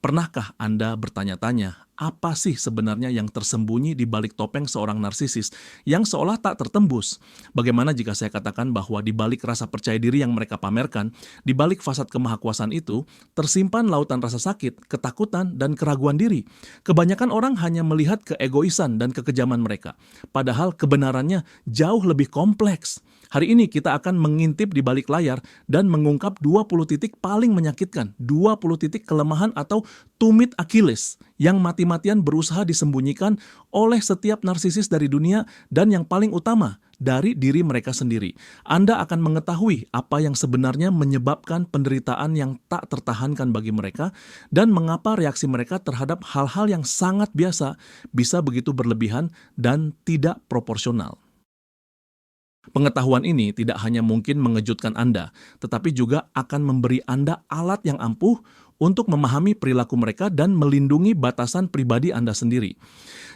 Pernahkah Anda bertanya-tanya, apa sih sebenarnya yang tersembunyi di balik topeng seorang narsisis yang seolah tak tertembus? Bagaimana jika saya katakan bahwa di balik rasa percaya diri yang mereka pamerkan, di balik fasad kemahakuasaan itu, tersimpan lautan rasa sakit, ketakutan, dan keraguan diri. Kebanyakan orang hanya melihat keegoisan dan kekejaman mereka, padahal kebenarannya jauh lebih kompleks. Hari ini kita akan mengintip di balik layar dan mengungkap 20 titik paling menyakitkan, 20 titik kelemahan atau tumit Achilles yang mati-matian berusaha disembunyikan oleh setiap narsisis dari dunia dan yang paling utama, dari diri mereka sendiri. Anda akan mengetahui apa yang sebenarnya menyebabkan penderitaan yang tak tertahankan bagi mereka dan mengapa reaksi mereka terhadap hal-hal yang sangat biasa bisa begitu berlebihan dan tidak proporsional. Pengetahuan ini tidak hanya mungkin mengejutkan Anda, tetapi juga akan memberi Anda alat yang ampuh untuk memahami perilaku mereka dan melindungi batasan pribadi Anda sendiri.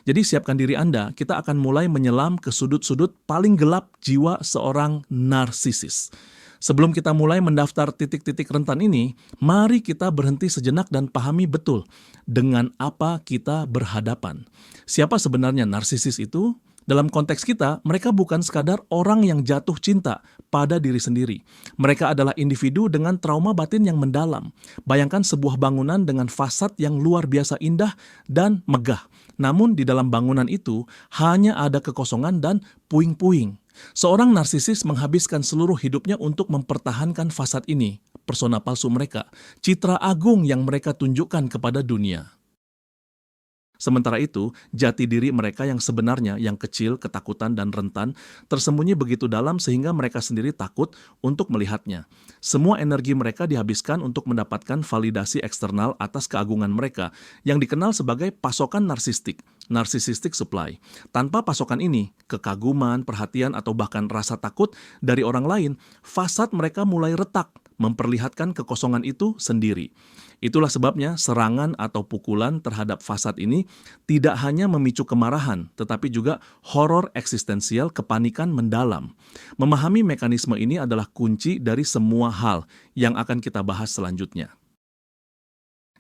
Jadi siapkan diri Anda, kita akan mulai menyelam ke sudut-sudut paling gelap jiwa seorang narsisis. Sebelum kita mulai mendaftar titik-titik rentan ini, mari kita berhenti sejenak dan pahami betul dengan apa kita berhadapan. Siapa sebenarnya narsisis itu? Dalam konteks kita, mereka bukan sekadar orang yang jatuh cinta pada diri sendiri. Mereka adalah individu dengan trauma batin yang mendalam. Bayangkan sebuah bangunan dengan fasad yang luar biasa indah dan megah. Namun di dalam bangunan itu hanya ada kekosongan dan puing-puing. Seorang narsisis menghabiskan seluruh hidupnya untuk mempertahankan fasad ini, persona palsu mereka, citra agung yang mereka tunjukkan kepada dunia. Sementara itu, jati diri mereka yang sebenarnya, yang kecil, ketakutan, dan rentan, tersembunyi begitu dalam sehingga mereka sendiri takut untuk melihatnya. Semua energi mereka dihabiskan untuk mendapatkan validasi eksternal atas keagungan mereka, yang dikenal sebagai pasokan narcissistic supply. Tanpa pasokan ini, kekaguman, perhatian, atau bahkan rasa takut dari orang lain, fasad mereka mulai retak, memperlihatkan kekosongan itu sendiri. Itulah sebabnya serangan atau pukulan terhadap fasad ini tidak hanya memicu kemarahan, tetapi juga horor eksistensial, kepanikan mendalam. Memahami mekanisme ini adalah kunci dari semua hal yang akan kita bahas selanjutnya.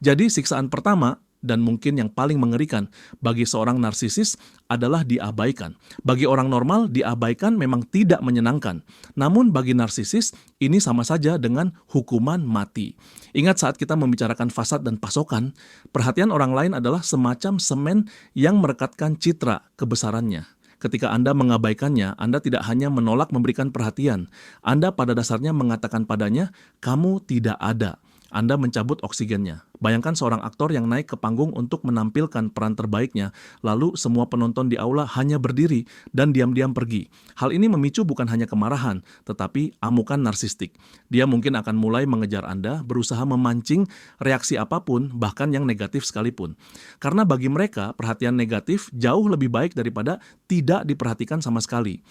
Jadi siksaan pertama, dan mungkin yang paling mengerikan bagi seorang narsisis adalah diabaikan. Bagi orang normal, diabaikan memang tidak menyenangkan. Namun bagi narsisis, ini sama saja dengan hukuman mati. Ingat saat kita membicarakan fasad dan pasokan, perhatian orang lain adalah semacam semen yang merekatkan citra kebesarannya. Ketika Anda mengabaikannya, Anda tidak hanya menolak memberikan perhatian. Anda pada dasarnya mengatakan padanya, kamu tidak ada. Anda mencabut oksigennya. Bayangkan seorang aktor yang naik ke panggung untuk menampilkan peran terbaiknya, lalu semua penonton di aula hanya berdiri dan diam-diam pergi. Hal ini memicu bukan hanya kemarahan, tetapi amukan narsistik. Dia mungkin akan mulai mengejar Anda, berusaha memancing reaksi apapun, bahkan yang negatif sekalipun. Karena bagi mereka, perhatian negatif jauh lebih baik daripada tidak diperhatikan sama sekali.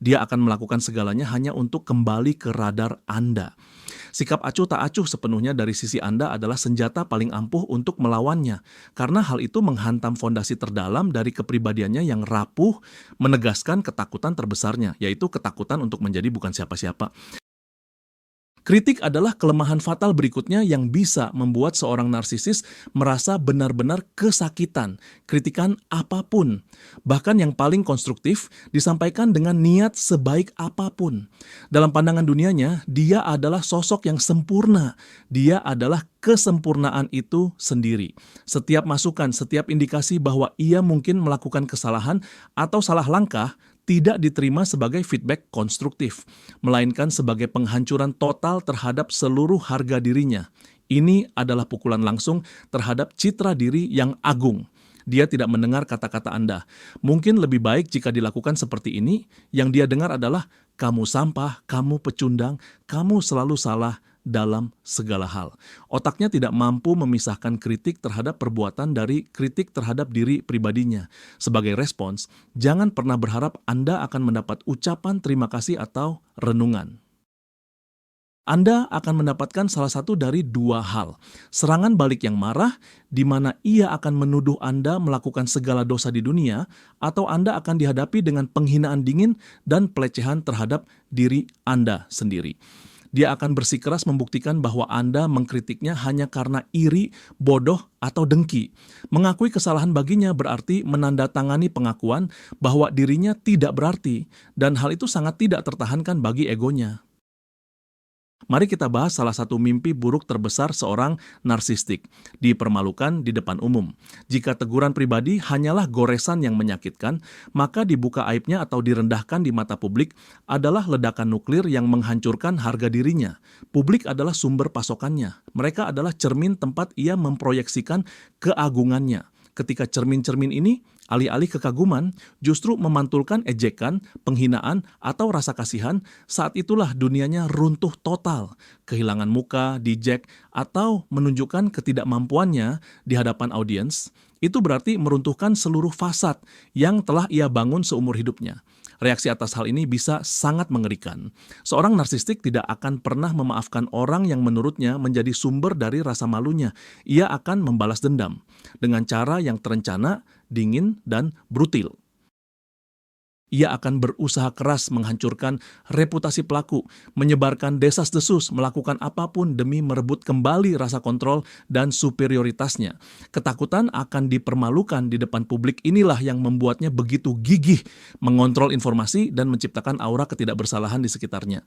Dia akan melakukan segalanya hanya untuk kembali ke radar Anda. Sikap acuh tak acuh sepenuhnya dari sisi Anda adalah senjata paling ampuh untuk melawannya, karena hal itu menghantam fondasi terdalam dari kepribadiannya yang rapuh, menegaskan ketakutan terbesarnya, yaitu ketakutan untuk menjadi bukan siapa-siapa. Kritik adalah kelemahan fatal berikutnya yang bisa membuat seorang narsisis merasa benar-benar kesakitan. Kritikan apapun, bahkan yang paling konstruktif, disampaikan dengan niat sebaik apapun. Dalam pandangan dunianya, dia adalah sosok yang sempurna. Dia adalah kesempurnaan itu sendiri. Setiap masukan, setiap indikasi bahwa ia mungkin melakukan kesalahan atau salah langkah, tidak diterima sebagai feedback konstruktif, melainkan sebagai penghancuran total terhadap seluruh harga dirinya. Ini adalah pukulan langsung terhadap citra diri yang agung. Dia tidak mendengar kata-kata Anda. Mungkin lebih baik jika dilakukan seperti ini, yang dia dengar adalah, kamu sampah, kamu pecundang, kamu selalu salah dalam segala hal. Otaknya tidak mampu memisahkan kritik terhadap perbuatan dari kritik terhadap diri pribadinya. Sebagai respons, jangan pernah berharap Anda akan mendapat ucapan terima kasih atau renungan. Anda akan mendapatkan salah satu dari dua hal. Serangan balik yang marah, di mana ia akan menuduh Anda melakukan segala dosa di dunia, atau Anda akan dihadapi dengan penghinaan dingin dan pelecehan terhadap diri Anda sendiri. Dia akan bersikeras membuktikan bahwa Anda mengkritiknya hanya karena iri, bodoh, atau dengki. Mengakui kesalahan baginya berarti menandatangani pengakuan bahwa dirinya tidak berarti, dan hal itu sangat tidak tertahankan bagi egonya. Mari kita bahas salah satu mimpi buruk terbesar seorang narsistik, dipermalukan di depan umum. Jika teguran pribadi hanyalah goresan yang menyakitkan, maka dibuka aibnya atau direndahkan di mata publik adalah ledakan nuklir yang menghancurkan harga dirinya. Publik adalah sumber pasokannya. Mereka adalah cermin tempat ia memproyeksikan keagungannya. Ketika cermin-cermin ini, alih-alih kekaguman, justru memantulkan ejekan, penghinaan, atau rasa kasihan, saat itulah dunianya runtuh total. Kehilangan muka, dijek, atau menunjukkan ketidakmampuannya di hadapan audiens, itu berarti meruntuhkan seluruh fasad yang telah ia bangun seumur hidupnya. Reaksi atas hal ini bisa sangat mengerikan. Seorang narsistik tidak akan pernah memaafkan orang yang menurutnya menjadi sumber dari rasa malunya. Ia akan membalas dendam dengan cara yang terencana, dingin, dan brutal. Ia akan berusaha keras menghancurkan reputasi pelaku, menyebarkan desas-desus, melakukan apapun demi merebut kembali rasa kontrol dan superioritasnya. Ketakutan akan dipermalukan di depan publik inilah yang membuatnya begitu gigih mengontrol informasi dan menciptakan aura ketidakbersalahan di sekitarnya.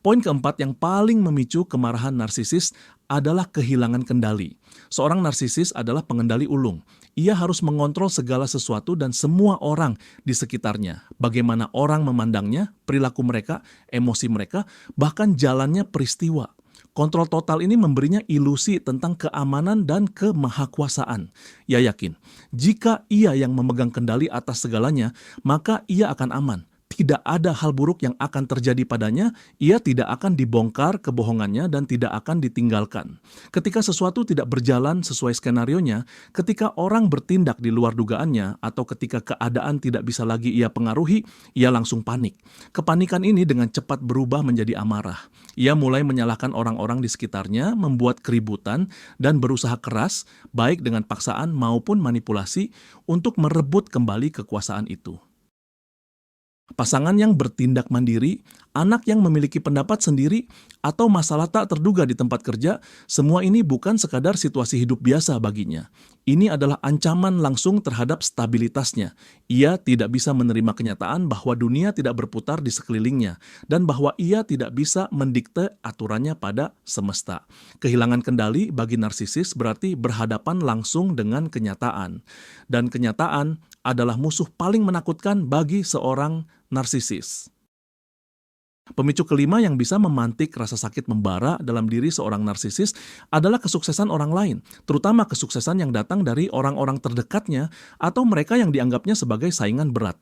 Poin keempat yang paling memicu kemarahan narsisis adalah kehilangan kendali. Seorang narsisis adalah pengendali ulung. Ia harus mengontrol segala sesuatu dan semua orang di sekitarnya. Bagaimana orang memandangnya, perilaku mereka, emosi mereka, bahkan jalannya peristiwa. Kontrol total ini memberinya ilusi tentang keamanan dan kemahakuasaan. Ia yakin, jika ia yang memegang kendali atas segalanya, maka ia akan aman. Tidak ada hal buruk yang akan terjadi padanya, ia tidak akan dibongkar kebohongannya dan tidak akan ditinggalkan. Ketika sesuatu tidak berjalan sesuai skenarionya, ketika orang bertindak di luar dugaannya, atau ketika keadaan tidak bisa lagi ia pengaruhi, ia langsung panik. Kepanikan ini dengan cepat berubah menjadi amarah. Ia mulai menyalahkan orang-orang di sekitarnya, membuat keributan, dan berusaha keras, baik dengan paksaan maupun manipulasi, untuk merebut kembali kekuasaan itu. Pasangan yang bertindak mandiri, anak yang memiliki pendapat sendiri, atau masalah tak terduga di tempat kerja, semua ini bukan sekadar situasi hidup biasa baginya. Ini adalah ancaman langsung terhadap stabilitasnya. Ia tidak bisa menerima kenyataan bahwa dunia tidak berputar di sekelilingnya, dan bahwa ia tidak bisa mendikte aturannya pada semesta. Kehilangan kendali bagi narsisis berarti berhadapan langsung dengan kenyataan. Dan kenyataan adalah musuh paling menakutkan bagi seorang narsisis. Pemicu kelima yang bisa memantik rasa sakit membara dalam diri seorang narsisis adalah kesuksesan orang lain, terutama kesuksesan yang datang dari orang-orang terdekatnya atau mereka yang dianggapnya sebagai saingan berat.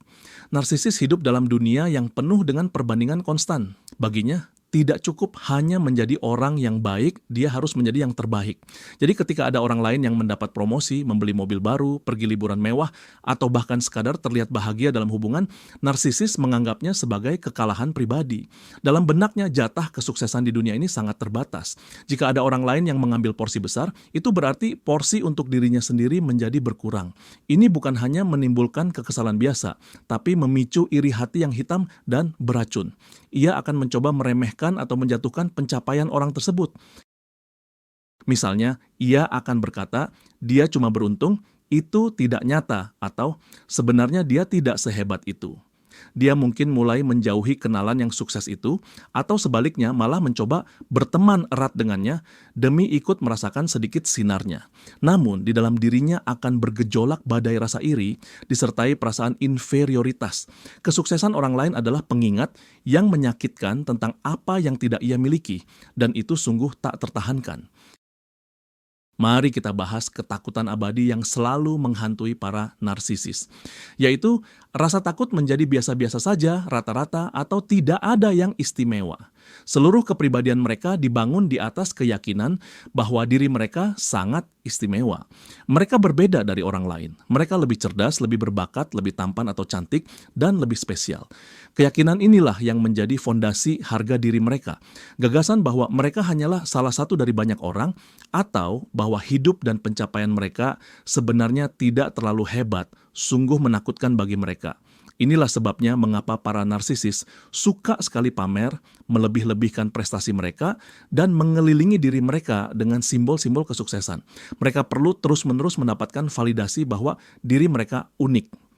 Narsisis hidup dalam dunia yang penuh dengan perbandingan konstan. Baginya, tidak cukup hanya menjadi orang yang baik, dia harus menjadi yang terbaik. Jadi ketika ada orang lain yang mendapat promosi, membeli mobil baru, pergi liburan mewah, atau bahkan sekadar terlihat bahagia dalam hubungan, narsisis menganggapnya sebagai kekalahan pribadi. Dalam benaknya, jatah kesuksesan di dunia ini sangat terbatas. Jika ada orang lain yang mengambil porsi besar, itu berarti porsi untuk dirinya sendiri menjadi berkurang. Ini bukan hanya menimbulkan kekesalan biasa, tapi memicu iri hati yang hitam dan beracun. Ia akan mencoba meremehkan atau menjatuhkan pencapaian orang tersebut. Misalnya, ia akan berkata, dia cuma beruntung, itu tidak nyata, atau sebenarnya dia tidak sehebat itu. Dia mungkin mulai menjauhi kenalan yang sukses itu, atau sebaliknya malah mencoba berteman erat dengannya demi ikut merasakan sedikit sinarnya. Namun, di dalam dirinya akan bergejolak badai rasa iri, disertai perasaan inferioritas. Kesuksesan orang lain adalah pengingat yang menyakitkan tentang apa yang tidak ia miliki, dan itu sungguh tak tertahankan. Mari kita bahas ketakutan abadi yang selalu menghantui para narsisis, yaitu rasa takut menjadi biasa-biasa saja, rata-rata, atau tidak ada yang istimewa. Seluruh kepribadian mereka dibangun di atas keyakinan bahwa diri mereka sangat istimewa. Mereka berbeda dari orang lain. Mereka lebih cerdas, lebih berbakat, lebih tampan atau cantik, dan lebih spesial. Keyakinan inilah yang menjadi fondasi harga diri mereka. Gagasan bahwa mereka hanyalah salah satu dari banyak orang, atau bahwa hidup dan pencapaian mereka sebenarnya tidak terlalu hebat, sungguh menakutkan bagi mereka. Inilah sebabnya mengapa para narsisis suka sekali pamer, melebih-lebihkan prestasi mereka, dan mengelilingi diri mereka dengan simbol-simbol kesuksesan. Mereka perlu terus-menerus mendapatkan validasi bahwa diri mereka unik.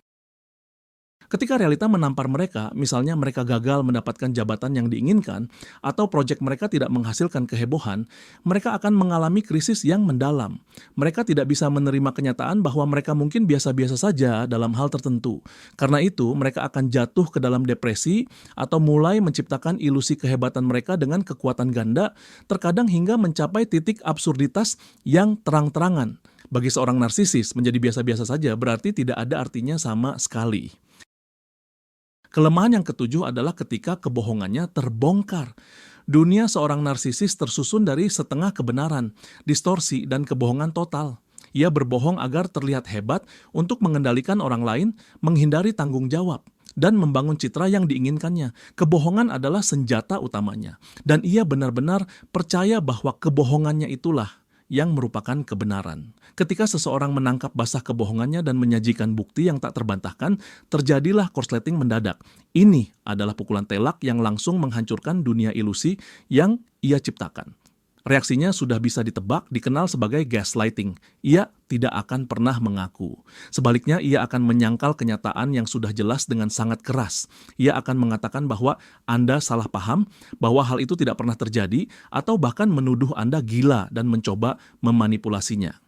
Ketika realita menampar mereka, misalnya mereka gagal mendapatkan jabatan yang diinginkan, atau proyek mereka tidak menghasilkan kehebohan, mereka akan mengalami krisis yang mendalam. Mereka tidak bisa menerima kenyataan bahwa mereka mungkin biasa-biasa saja dalam hal tertentu. Karena itu, mereka akan jatuh ke dalam depresi atau mulai menciptakan ilusi kehebatan mereka dengan kekuatan ganda, terkadang hingga mencapai titik absurditas yang terang-terangan. Bagi seorang narsisis, menjadi biasa-biasa saja berarti tidak ada artinya sama sekali. Kelemahan yang ketujuh adalah ketika kebohongannya terbongkar. Dunia seorang narsisis tersusun dari setengah kebenaran, distorsi, dan kebohongan total. Ia berbohong agar terlihat hebat untuk mengendalikan orang lain, menghindari tanggung jawab, dan membangun citra yang diinginkannya. Kebohongan adalah senjata utamanya, dan ia benar-benar percaya bahwa kebohongannya itulah yang merupakan kebenaran. Ketika seseorang menangkap basah kebohongannya dan menyajikan bukti yang tak terbantahkan, terjadilah korsleting mendadak. Ini adalah pukulan telak yang langsung menghancurkan dunia ilusi yang ia ciptakan. Reaksinya sudah bisa ditebak, dikenal sebagai gaslighting. Ia tidak akan pernah mengaku. Sebaliknya, ia akan menyangkal kenyataan yang sudah jelas dengan sangat keras. Ia akan mengatakan bahwa Anda salah paham, bahwa hal itu tidak pernah terjadi, atau bahkan menuduh Anda gila dan mencoba memanipulasinya.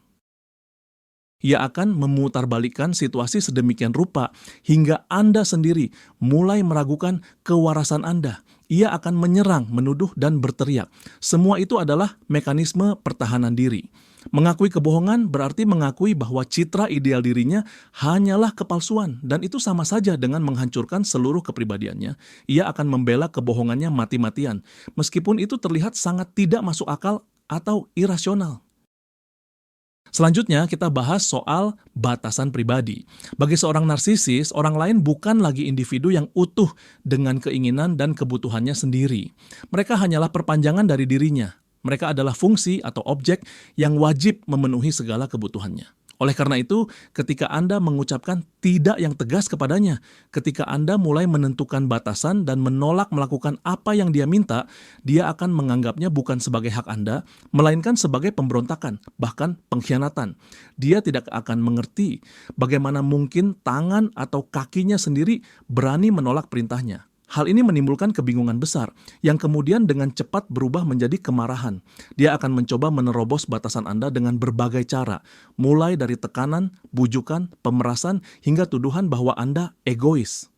Ia akan memutarbalikkan situasi sedemikian rupa hingga Anda sendiri mulai meragukan kewarasan Anda. Ia akan menyerang, menuduh, dan berteriak. Semua itu adalah mekanisme pertahanan diri. Mengakui kebohongan berarti mengakui bahwa citra ideal dirinya hanyalah kepalsuan, dan itu sama saja dengan menghancurkan seluruh kepribadiannya. Ia akan membela kebohongannya mati-matian, meskipun itu terlihat sangat tidak masuk akal atau irasional. Selanjutnya, kita bahas soal batasan pribadi. Bagi seorang narsisis, orang lain bukan lagi individu yang utuh dengan keinginan dan kebutuhannya sendiri. Mereka hanyalah perpanjangan dari dirinya. Mereka adalah fungsi atau objek yang wajib memenuhi segala kebutuhannya. Oleh karena itu, ketika Anda mengucapkan tidak yang tegas kepadanya, ketika Anda mulai menentukan batasan dan menolak melakukan apa yang dia minta, dia akan menganggapnya bukan sebagai hak Anda, melainkan sebagai pemberontakan, bahkan pengkhianatan. Dia tidak akan mengerti bagaimana mungkin tangan atau kakinya sendiri berani menolak perintahnya. Hal ini menimbulkan kebingungan besar, yang kemudian dengan cepat berubah menjadi kemarahan. Dia akan mencoba menerobos batasan Anda dengan berbagai cara, mulai dari tekanan, bujukan, pemerasan, hingga tuduhan bahwa Anda egois.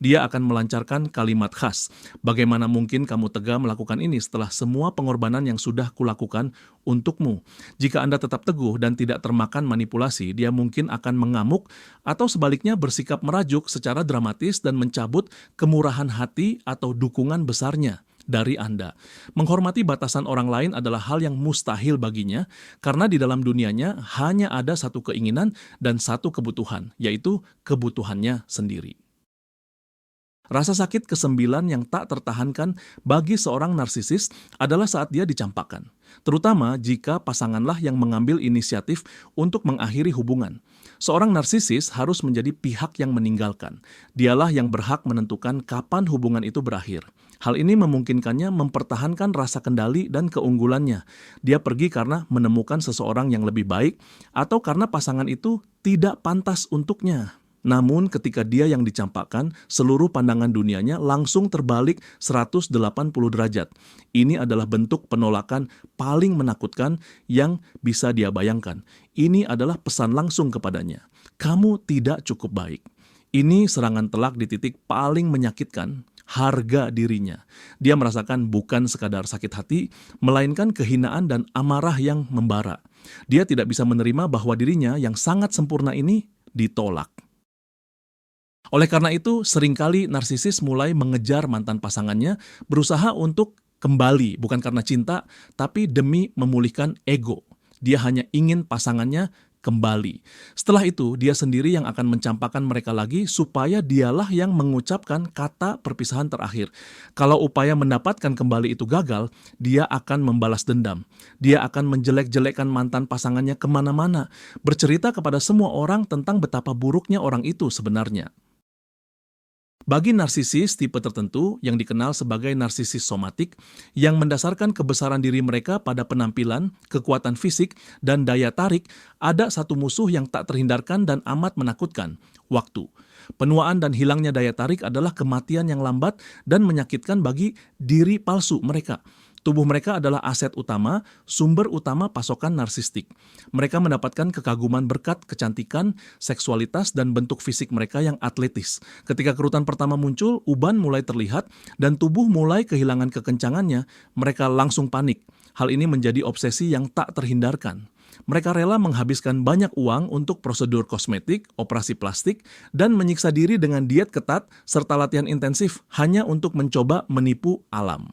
Dia akan melancarkan kalimat khas, "Bagaimana mungkin kamu tega melakukan ini setelah semua pengorbanan yang sudah kulakukan untukmu?" Jika Anda tetap teguh dan tidak termakan manipulasi, dia mungkin akan mengamuk atau sebaliknya bersikap merajuk secara dramatis dan mencabut kemurahan hati atau dukungan besarnya dari Anda. Menghormati batasan orang lain adalah hal yang mustahil baginya, karena di dalam dunianya hanya ada satu keinginan dan satu kebutuhan, yaitu kebutuhannya sendiri. Rasa sakit kesembilan yang tak tertahankan bagi seorang narsisis adalah saat dia dicampakkan, terutama jika pasanganlah yang mengambil inisiatif untuk mengakhiri hubungan. Seorang narsisis harus menjadi pihak yang meninggalkan. Dialah yang berhak menentukan kapan hubungan itu berakhir. Hal ini memungkinkannya mempertahankan rasa kendali dan keunggulannya. Dia pergi karena menemukan seseorang yang lebih baik atau karena pasangan itu tidak pantas untuknya. Namun ketika dia yang dicampakkan, seluruh pandangan dunianya langsung terbalik 180 derajat. Ini adalah bentuk penolakan paling menakutkan yang bisa dia bayangkan. Ini adalah pesan langsung kepadanya. Kamu tidak cukup baik. Ini serangan telak di titik paling menyakitkan, harga dirinya. Dia merasakan bukan sekadar sakit hati, melainkan kehinaan dan amarah yang membara. Dia tidak bisa menerima bahwa dirinya yang sangat sempurna ini ditolak. Oleh karena itu, seringkali narsisis mulai mengejar mantan pasangannya, berusaha untuk kembali, bukan karena cinta, tapi demi memulihkan ego. Dia hanya ingin pasangannya kembali. Setelah itu, dia sendiri yang akan mencampakkan mereka lagi supaya dialah yang mengucapkan kata perpisahan terakhir. Kalau upaya mendapatkan kembali itu gagal, dia akan membalas dendam. Dia akan menjelek-jelekkan mantan pasangannya kemana-mana, bercerita kepada semua orang tentang betapa buruknya orang itu sebenarnya. Bagi narsisis tipe tertentu yang dikenal sebagai narsisis somatik yang mendasarkan kebesaran diri mereka pada penampilan, kekuatan fisik, dan daya tarik, ada satu musuh yang tak terhindarkan dan amat menakutkan, waktu. Penuaan dan hilangnya daya tarik adalah kematian yang lambat dan menyakitkan bagi diri palsu mereka. Tubuh mereka adalah aset utama, sumber utama pasokan narsistik. Mereka mendapatkan kekaguman berkat kecantikan, seksualitas, dan bentuk fisik mereka yang atletis. Ketika kerutan pertama muncul, uban mulai terlihat, dan tubuh mulai kehilangan kekencangannya, mereka langsung panik. Hal ini menjadi obsesi yang tak terhindarkan. Mereka rela menghabiskan banyak uang untuk prosedur kosmetik, operasi plastik, dan menyiksa diri dengan diet ketat serta latihan intensif hanya untuk mencoba menipu alam.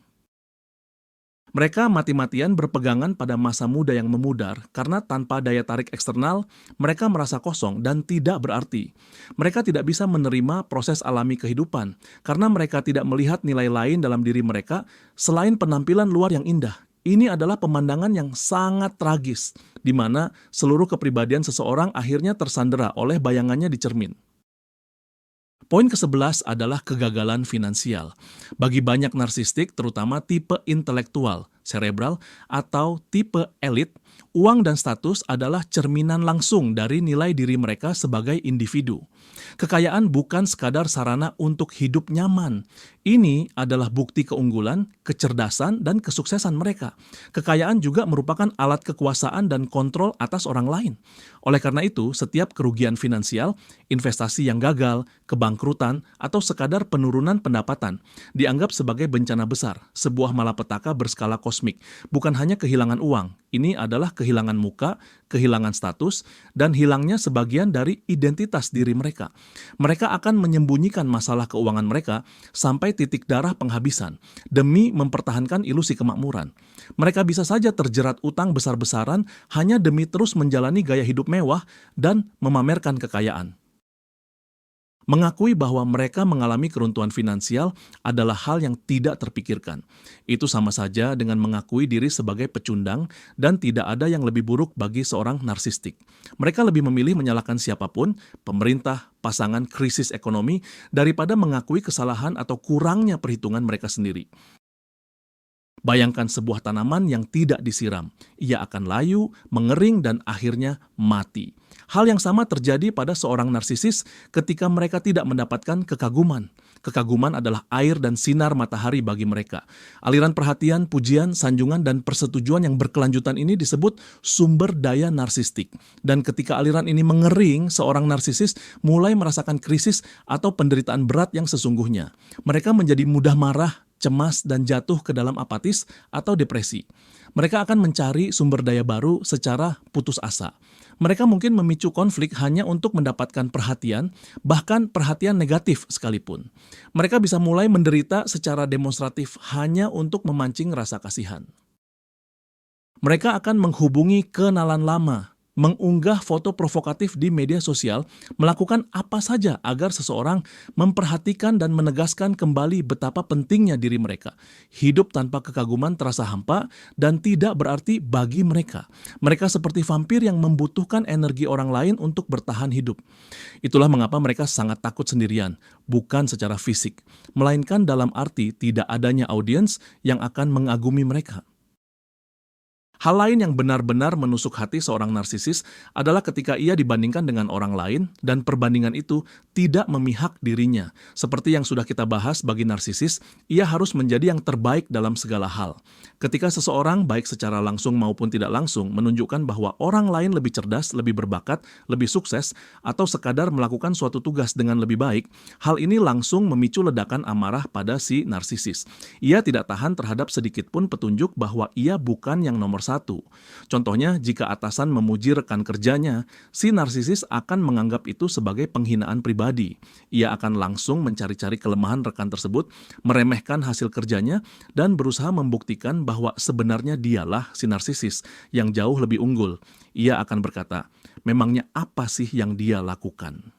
Mereka mati-matian berpegangan pada masa muda yang memudar karena tanpa daya tarik eksternal, mereka merasa kosong dan tidak berarti. Mereka tidak bisa menerima proses alami kehidupan karena mereka tidak melihat nilai lain dalam diri mereka selain penampilan luar yang indah. Ini adalah pemandangan yang sangat tragis, di mana seluruh kepribadian seseorang akhirnya tersandera oleh bayangannya di cermin. Poin ke-11 adalah kegagalan finansial. Bagi banyak narsistik, terutama tipe intelektual, cerebral, atau tipe elit, uang dan status adalah cerminan langsung dari nilai diri mereka sebagai individu. Kekayaan bukan sekadar sarana untuk hidup nyaman. Ini adalah bukti keunggulan, kecerdasan, dan kesuksesan mereka. Kekayaan juga merupakan alat kekuasaan dan kontrol atas orang lain. Oleh karena itu, setiap kerugian finansial, investasi yang gagal, kebangkrutan, atau sekadar penurunan pendapatan dianggap sebagai bencana besar, sebuah malapetaka berskala kosmik. Bukan hanya kehilangan uang, ini adalah kehilangan muka, kehilangan status, dan hilangnya sebagian dari identitas diri mereka. Mereka akan menyembunyikan masalah keuangan mereka sampai titik darah penghabisan demi mempertahankan ilusi kemakmuran. Mereka bisa saja terjerat utang besar-besaran hanya demi terus menjalani gaya hidup mewah dan memamerkan kekayaan. Mengakui bahwa mereka mengalami keruntuhan finansial adalah hal yang tidak terpikirkan. Itu sama saja dengan mengakui diri sebagai pecundang dan tidak ada yang lebih buruk bagi seorang narsistik. Mereka lebih memilih menyalahkan siapapun, pemerintah, pasangan, krisis ekonomi, daripada mengakui kesalahan atau kurangnya perhitungan mereka sendiri. Bayangkan sebuah tanaman yang tidak disiram. Ia akan layu, mengering, dan akhirnya mati. Hal yang sama terjadi pada seorang narsisis ketika mereka tidak mendapatkan kekaguman. Kekaguman adalah air dan sinar matahari bagi mereka. Aliran perhatian, pujian, sanjungan, dan persetujuan yang berkelanjutan ini disebut sumber daya narsistik. Dan ketika aliran ini mengering, seorang narsisis mulai merasakan krisis atau penderitaan berat yang sesungguhnya. Mereka menjadi mudah marah, cemas, dan jatuh ke dalam apatis atau depresi. Mereka akan mencari sumber daya baru secara putus asa. Mereka mungkin memicu konflik hanya untuk mendapatkan perhatian, bahkan perhatian negatif sekalipun. Mereka bisa mulai menderita secara demonstratif hanya untuk memancing rasa kasihan. Mereka akan menghubungi kenalan lama, mengunggah foto provokatif di media sosial, melakukan apa saja agar seseorang memperhatikan dan menegaskan kembali betapa pentingnya diri mereka. Hidup tanpa kekaguman terasa hampa dan tidak berarti bagi mereka. Mereka seperti vampir yang membutuhkan energi orang lain untuk bertahan hidup. Itulah mengapa mereka sangat takut sendirian, bukan secara fisik, melainkan dalam arti tidak adanya audiens yang akan mengagumi mereka. Hal lain yang benar-benar menusuk hati seorang narsisis adalah ketika ia dibandingkan dengan orang lain dan perbandingan itu tidak memihak dirinya. Seperti yang sudah kita bahas bagi narsisis, ia harus menjadi yang terbaik dalam segala hal. Ketika seseorang baik secara langsung maupun tidak langsung menunjukkan bahwa orang lain lebih cerdas, lebih berbakat, lebih sukses, atau sekadar melakukan suatu tugas dengan lebih baik, hal ini langsung memicu ledakan amarah pada si narsisis. Ia tidak tahan terhadap sedikit pun petunjuk bahwa ia bukan yang nomor satu. Contohnya, jika atasan memuji rekan kerjanya, si narsisis akan menganggap itu sebagai penghinaan pribadi. Ia akan langsung mencari-cari kelemahan rekan tersebut, meremehkan hasil kerjanya, dan berusaha membuktikan bahwa sebenarnya dialah si narsisis yang jauh lebih unggul. Ia akan berkata, memangnya apa sih yang dia lakukan?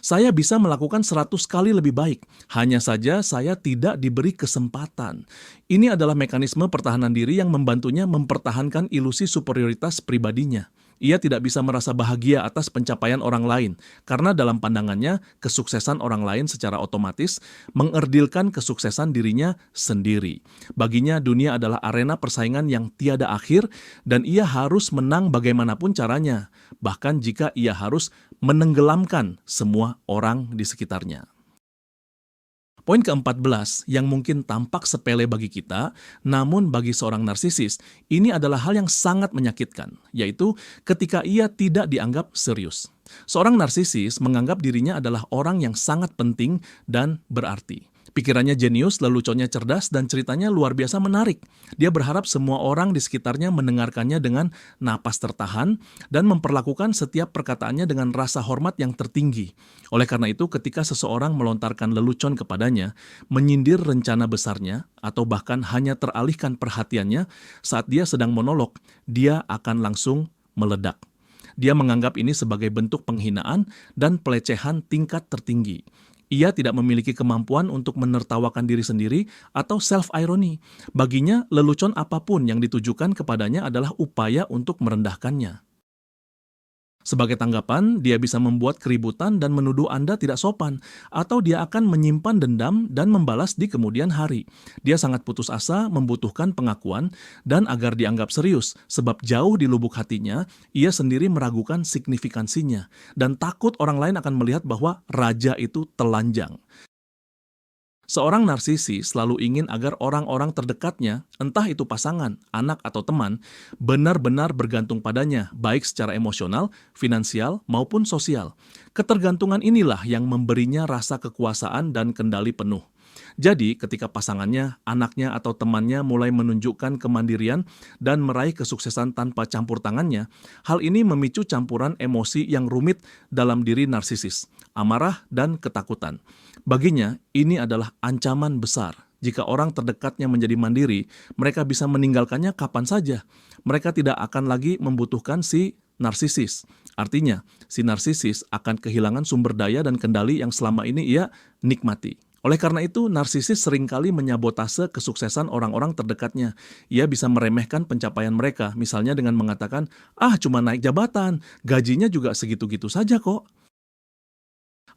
Saya bisa melakukan 100 kali lebih baik, hanya saja saya tidak diberi kesempatan. Ini adalah mekanisme pertahanan diri yang membantunya mempertahankan ilusi superioritas pribadinya. Ia tidak bisa merasa bahagia atas pencapaian orang lain, karena dalam pandangannya, kesuksesan orang lain secara otomatis mengerdilkan kesuksesan dirinya sendiri. Baginya, dunia adalah arena persaingan yang tiada akhir, dan ia harus menang bagaimanapun caranya, bahkan jika ia harus menenggelamkan semua orang di sekitarnya. Poin ke-14 yang mungkin tampak sepele bagi kita, namun bagi seorang narsisis, ini adalah hal yang sangat menyakitkan, yaitu ketika ia tidak dianggap serius. Seorang narsisis menganggap dirinya adalah orang yang sangat penting dan berarti. Pikirannya jenius, leluconnya cerdas, dan ceritanya luar biasa menarik. Dia berharap semua orang di sekitarnya mendengarkannya dengan napas tertahan dan memperlakukan setiap perkataannya dengan rasa hormat yang tertinggi. Oleh karena itu, ketika seseorang melontarkan lelucon kepadanya, menyindir rencana besarnya, atau bahkan hanya teralihkan perhatiannya saat dia sedang monolog, dia akan langsung meledak. Dia menganggap ini sebagai bentuk penghinaan dan pelecehan tingkat tertinggi. Ia tidak memiliki kemampuan untuk menertawakan diri sendiri atau self-irony. Baginya, lelucon apapun yang ditujukan kepadanya adalah upaya untuk merendahkannya. Sebagai tanggapan, dia bisa membuat keributan dan menuduh Anda tidak sopan, atau dia akan menyimpan dendam dan membalas di kemudian hari. Dia sangat putus asa, membutuhkan pengakuan, dan agar dianggap serius, sebab jauh di lubuk hatinya, ia sendiri meragukan signifikansinya, dan takut orang lain akan melihat bahwa raja itu telanjang. Seorang narsisi selalu ingin agar orang-orang terdekatnya, entah itu pasangan, anak, atau teman, benar-benar bergantung padanya, baik secara emosional, finansial, maupun sosial. Ketergantungan inilah yang memberinya rasa kekuasaan dan kendali penuh. Jadi, ketika pasangannya, anaknya, atau temannya mulai menunjukkan kemandirian dan meraih kesuksesan tanpa campur tangannya, hal ini memicu campuran emosi yang rumit dalam diri narsisis, amarah dan ketakutan. Baginya, ini adalah ancaman besar. Jika orang terdekatnya menjadi mandiri, mereka bisa meninggalkannya kapan saja. Mereka tidak akan lagi membutuhkan si narsisis. Artinya, si narsisis akan kehilangan sumber daya dan kendali yang selama ini ia nikmati. Oleh karena itu, narsisis seringkali menyabotase kesuksesan orang-orang terdekatnya. Ia bisa meremehkan pencapaian mereka, misalnya dengan mengatakan, cuma naik jabatan, gajinya juga segitu-gitu saja kok.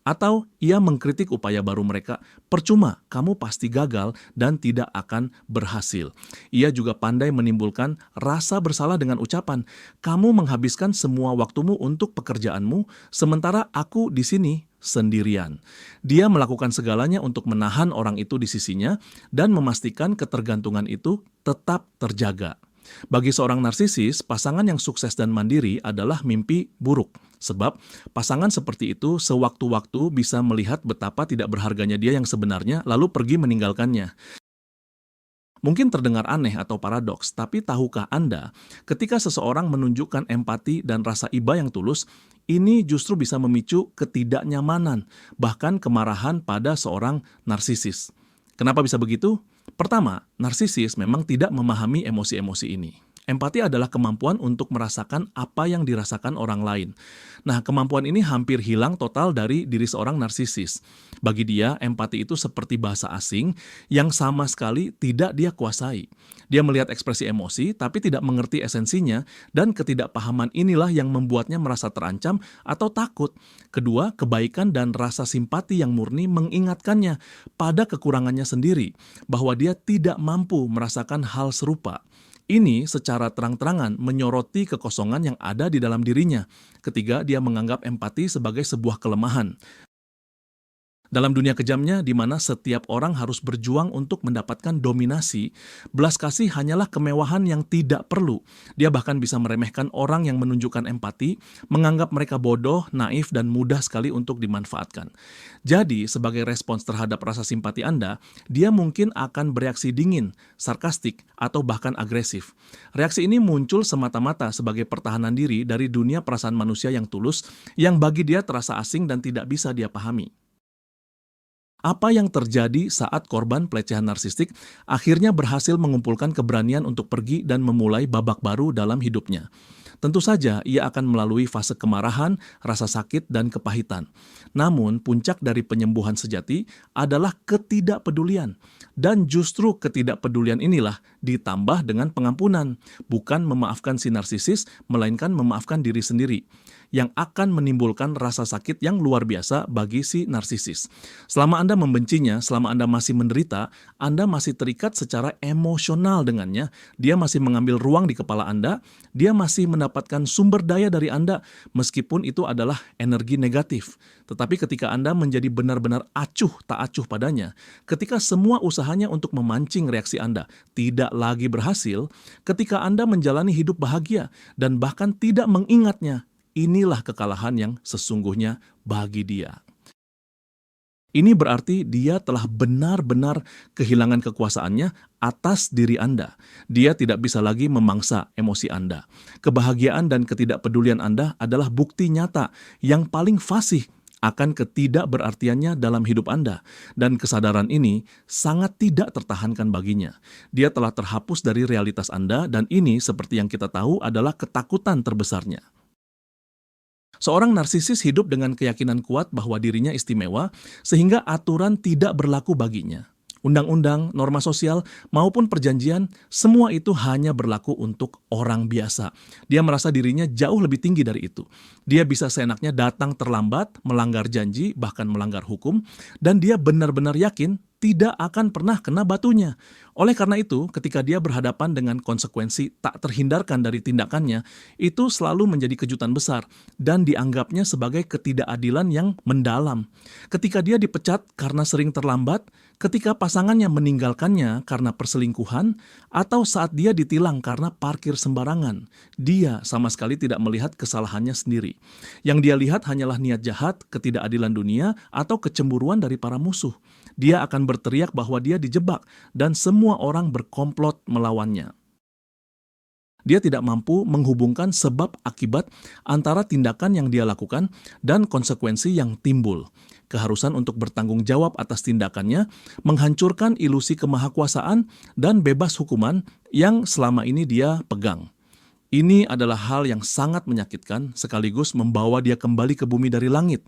Atau ia mengkritik upaya baru mereka, percuma, kamu pasti gagal dan tidak akan berhasil. Ia juga pandai menimbulkan rasa bersalah dengan ucapan, kamu menghabiskan semua waktumu untuk pekerjaanmu, sementara aku di sini sendirian. Dia melakukan segalanya untuk menahan orang itu di sisinya dan memastikan ketergantungan itu tetap terjaga. Bagi seorang narsisis, pasangan yang sukses dan mandiri adalah mimpi buruk. Sebab pasangan seperti itu sewaktu-waktu bisa melihat betapa tidak berharganya dia yang sebenarnya, lalu pergi meninggalkannya. Mungkin terdengar aneh atau paradoks, tapi tahukah Anda, ketika seseorang menunjukkan empati dan rasa iba yang tulus, ini justru bisa memicu ketidaknyamanan, bahkan kemarahan pada seorang narsisis. Kenapa bisa begitu? Pertama, narsisis memang tidak memahami emosi-emosi ini. Empati adalah kemampuan untuk merasakan apa yang dirasakan orang lain. Nah, kemampuan ini hampir hilang total dari diri seorang narsisis. Bagi dia, empati itu seperti bahasa asing yang sama sekali tidak dia kuasai. Dia melihat ekspresi emosi, tapi tidak mengerti esensinya, dan ketidakpahaman inilah yang membuatnya merasa terancam atau takut. Kedua, kebaikan dan rasa simpati yang murni mengingatkannya pada kekurangannya sendiri, bahwa dia tidak mampu merasakan hal serupa. Ini secara terang-terangan menyoroti kekosongan yang ada di dalam dirinya. Ketiga, dia menganggap empati sebagai sebuah kelemahan. Dalam dunia kejamnya, di mana setiap orang harus berjuang untuk mendapatkan dominasi, belas kasih hanyalah kemewahan yang tidak perlu. Dia bahkan bisa meremehkan orang yang menunjukkan empati, menganggap mereka bodoh, naif, dan mudah sekali untuk dimanfaatkan. Jadi, sebagai respons terhadap rasa simpati Anda, dia mungkin akan bereaksi dingin, sarkastik, atau bahkan agresif. Reaksi ini muncul semata-mata sebagai pertahanan diri dari dunia perasaan manusia yang tulus, yang bagi dia terasa asing dan tidak bisa dia pahami. Apa yang terjadi saat korban pelecehan narsistik akhirnya berhasil mengumpulkan keberanian untuk pergi dan memulai babak baru dalam hidupnya. Tentu saja ia akan melalui fase kemarahan, rasa sakit, dan kepahitan. Namun, puncak dari penyembuhan sejati adalah ketidakpedulian. Dan justru ketidakpedulian inilah ditambah dengan pengampunan, bukan memaafkan si narsisis, melainkan memaafkan diri sendiri, yang akan menimbulkan rasa sakit yang luar biasa bagi si narsisis. Selama Anda membencinya, selama Anda masih menderita, Anda masih terikat secara emosional dengannya, dia masih mengambil ruang di kepala Anda, dia masih mendapatkan sumber daya dari Anda, meskipun itu adalah energi negatif. Tetapi ketika Anda menjadi benar-benar acuh tak acuh padanya, ketika semua usahanya untuk memancing reaksi Anda tidak lagi berhasil, ketika Anda menjalani hidup bahagia dan bahkan tidak mengingatnya, inilah kekalahan yang sesungguhnya bagi dia. Ini berarti dia telah benar-benar kehilangan kekuasaannya atas diri Anda. Dia tidak bisa lagi memangsa emosi Anda. Kebahagiaan dan ketidakpedulian Anda adalah bukti nyata yang paling fasih akan ketidakberartiannya dalam hidup Anda. Dan kesadaran ini sangat tidak tertahankan baginya. Dia telah terhapus dari realitas Anda, dan ini seperti yang kita tahu adalah ketakutan terbesarnya. Seorang narsisis hidup dengan keyakinan kuat bahwa dirinya istimewa, sehingga aturan tidak berlaku baginya. Undang-undang, norma sosial, maupun perjanjian, semua itu hanya berlaku untuk orang biasa. Dia merasa dirinya jauh lebih tinggi dari itu. Dia bisa seenaknya datang terlambat, melanggar janji, bahkan melanggar hukum, dan dia benar-benar yakin tidak akan pernah kena batunya. Oleh karena itu, ketika dia berhadapan dengan konsekuensi tak terhindarkan dari tindakannya, itu selalu menjadi kejutan besar dan dianggapnya sebagai ketidakadilan yang mendalam. Ketika dia dipecat karena sering terlambat, ketika pasangannya meninggalkannya karena perselingkuhan, atau saat dia ditilang karena parkir sembarangan, dia sama sekali tidak melihat kesalahannya sendiri. Yang dia lihat hanyalah niat jahat, ketidakadilan dunia, atau kecemburuan dari para musuh. Dia akan berteriak bahwa dia dijebak dan semua orang berkomplot melawannya. Dia tidak mampu menghubungkan sebab akibat antara tindakan yang dia lakukan dan konsekuensi yang timbul. Keharusan untuk bertanggung jawab atas tindakannya menghancurkan ilusi kemahakuasaan dan bebas hukuman yang selama ini dia pegang. Ini adalah hal yang sangat menyakitkan sekaligus membawa dia kembali ke bumi dari langit.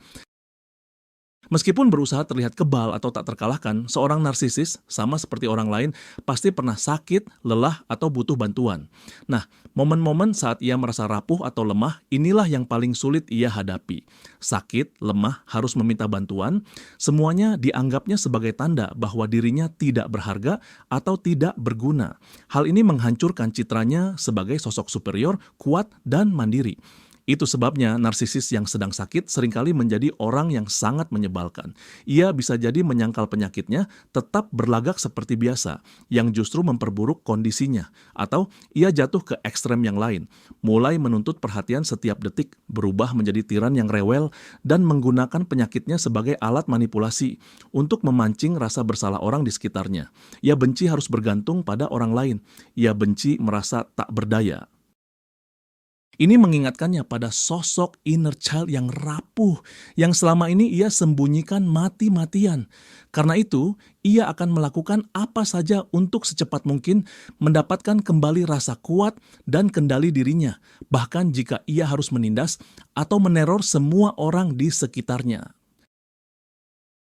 Meskipun berusaha terlihat kebal atau tak terkalahkan, seorang narsisis, sama seperti orang lain, pasti pernah sakit, lelah, atau butuh bantuan. Nah, momen-momen saat ia merasa rapuh atau lemah, inilah yang paling sulit ia hadapi. Sakit, lemah, harus meminta bantuan, semuanya dianggapnya sebagai tanda bahwa dirinya tidak berharga atau tidak berguna. Hal ini menghancurkan citranya sebagai sosok superior, kuat, dan mandiri. Itu sebabnya narsisis yang sedang sakit seringkali menjadi orang yang sangat menyebalkan. Ia bisa jadi menyangkal penyakitnya, tetap berlagak seperti biasa, yang justru memperburuk kondisinya. Atau ia jatuh ke ekstrem yang lain, mulai menuntut perhatian setiap detik, berubah menjadi tiran yang rewel, dan menggunakan penyakitnya sebagai alat manipulasi untuk memancing rasa bersalah orang di sekitarnya. Ia benci harus bergantung pada orang lain. Ia benci merasa tak berdaya. Ini mengingatkannya pada sosok inner child yang rapuh, yang selama ini ia sembunyikan mati-matian. Karena itu, ia akan melakukan apa saja untuk secepat mungkin mendapatkan kembali rasa kuat dan kendali dirinya, bahkan jika ia harus menindas atau meneror semua orang di sekitarnya.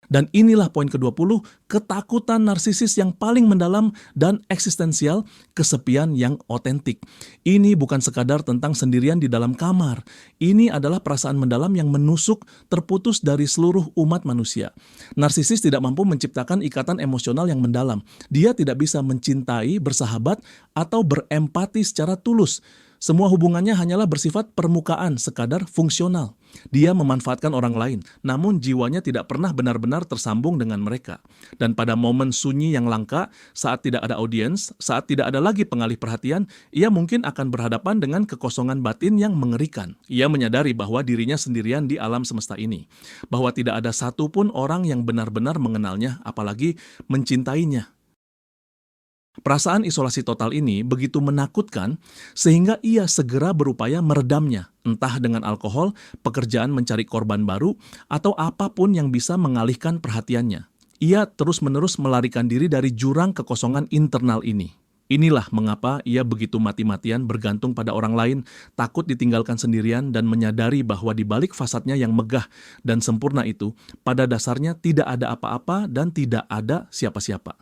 Dan inilah poin ke-20, ketakutan narsisis yang paling mendalam dan eksistensial, kesepian yang otentik. Ini bukan sekadar tentang sendirian di dalam kamar. Ini adalah perasaan mendalam yang menusuk, terputus dari seluruh umat manusia. Narsisis tidak mampu menciptakan ikatan emosional yang mendalam. Dia tidak bisa mencintai, bersahabat, atau berempati secara tulus. Semua hubungannya hanyalah bersifat permukaan, sekadar fungsional. Dia memanfaatkan orang lain, namun jiwanya tidak pernah benar-benar tersambung dengan mereka. Dan pada momen sunyi yang langka, saat tidak ada audiens, saat tidak ada lagi pengalih perhatian, ia mungkin akan berhadapan dengan kekosongan batin yang mengerikan. Ia menyadari bahwa dirinya sendirian di alam semesta ini, bahwa tidak ada satupun orang yang benar-benar mengenalnya, apalagi mencintainya. Perasaan isolasi total ini begitu menakutkan sehingga ia segera berupaya meredamnya, entah dengan alkohol, pekerjaan mencari korban baru, atau apapun yang bisa mengalihkan perhatiannya. Ia terus-menerus melarikan diri dari jurang kekosongan internal ini. Inilah mengapa ia begitu mati-matian bergantung pada orang lain, takut ditinggalkan sendirian, dan menyadari bahwa di balik fasadnya yang megah dan sempurna itu, pada dasarnya tidak ada apa-apa dan tidak ada siapa-siapa.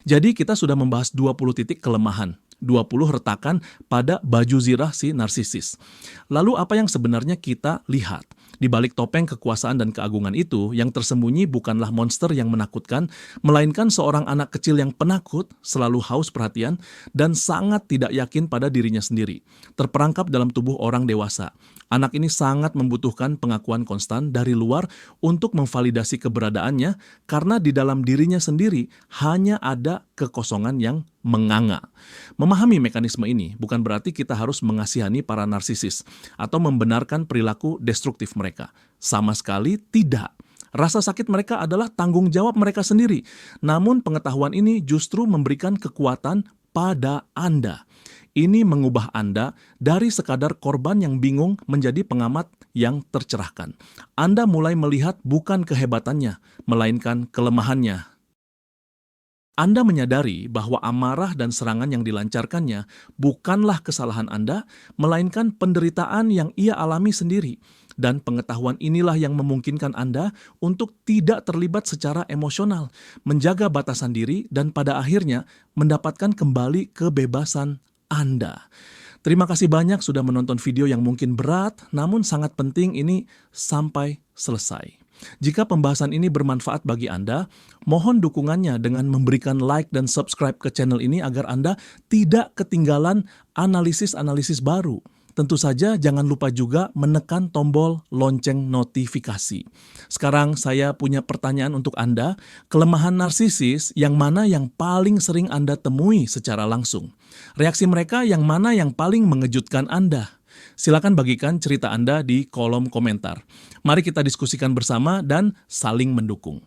Jadi kita sudah membahas 20 titik kelemahan, 20 retakan pada baju zirah si narsisis. Lalu apa yang sebenarnya kita lihat? Di balik topeng kekuasaan dan keagungan itu, yang tersembunyi bukanlah monster yang menakutkan, melainkan seorang anak kecil yang penakut, selalu haus perhatian, dan sangat tidak yakin pada dirinya sendiri. Terperangkap dalam tubuh orang dewasa. Anak ini sangat membutuhkan pengakuan konstan dari luar untuk memvalidasi keberadaannya, karena di dalam dirinya sendiri hanya ada kekosongan yang menganga. Memahami mekanisme ini bukan berarti kita harus mengasihani para narsisis atau membenarkan perilaku destruktif mereka. Sama sekali tidak. Rasa sakit mereka adalah tanggung jawab mereka sendiri. Namun pengetahuan ini justru memberikan kekuatan pada Anda. Ini mengubah Anda dari sekadar korban yang bingung menjadi pengamat yang tercerahkan. Anda mulai melihat bukan kehebatannya, melainkan kelemahannya. Anda menyadari bahwa amarah dan serangan yang dilancarkannya bukanlah kesalahan Anda, melainkan penderitaan yang ia alami sendiri. Dan pengetahuan inilah yang memungkinkan Anda untuk tidak terlibat secara emosional, menjaga batasan diri, dan pada akhirnya mendapatkan kembali kebebasan Anda. Terima kasih banyak sudah menonton video yang mungkin berat, namun sangat penting ini sampai selesai. Jika pembahasan ini bermanfaat bagi Anda, mohon dukungannya dengan memberikan like dan subscribe ke channel ini agar Anda tidak ketinggalan analisis-analisis baru. Tentu saja jangan lupa juga menekan tombol lonceng notifikasi. Sekarang saya punya pertanyaan untuk Anda, kelemahan narsisis yang mana yang paling sering Anda temui secara langsung? Reaksi mereka yang mana yang paling mengejutkan Anda? Silakan bagikan cerita Anda di kolom komentar. Mari kita diskusikan bersama dan saling mendukung.